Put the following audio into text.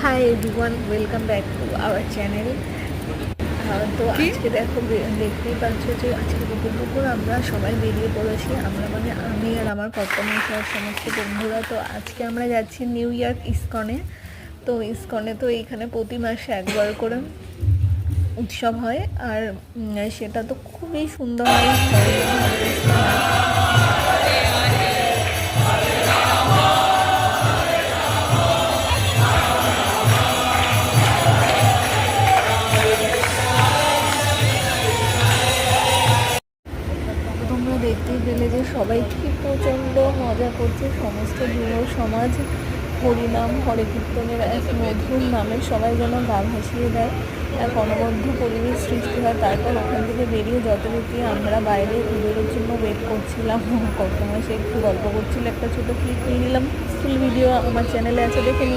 Hi everyone, welcome back to our channel. তো আজকে দেখো, দেখতেই পাচ্ছ যে আজকে দুপুর আমরা সবাই বেরিয়ে পড়েছি। আমরা মানে আমি আর আমার কর্তমশাই সমস্ত বন্ধুরা। তো আজকে আমরা যাচ্ছি নিউ ইয়র্ক ইস্কনে। তো ইস্কনে তো এইখানে প্রতি মাসে একবার করে উৎসব হয়, আর সেটা তো খুবই সুন্দর হয়। তোমরা দেখতেই পেলে যে সবাই কি প্রচণ্ড মজা করছে। সমস্ত যুব সমাজ হরিনাম হরে কীর্তনের এক মধুর নামে সবাই যেন গা ভাসিয়ে দেয়, এক অনবদ্য পরিবেশ সৃষ্টি হয়। তারপর ওখান থেকে বেরিয়ে যথারীতি আমরা বাইরে উবেরের জন্য ওয়েট করছিলাম। কত মাসে একটু গল্প করছিল, একটা ছোটো ক্লিপ নিয়ে নিলাম। ফুল ভিডিও আমার চ্যানেলে আছে, দেখে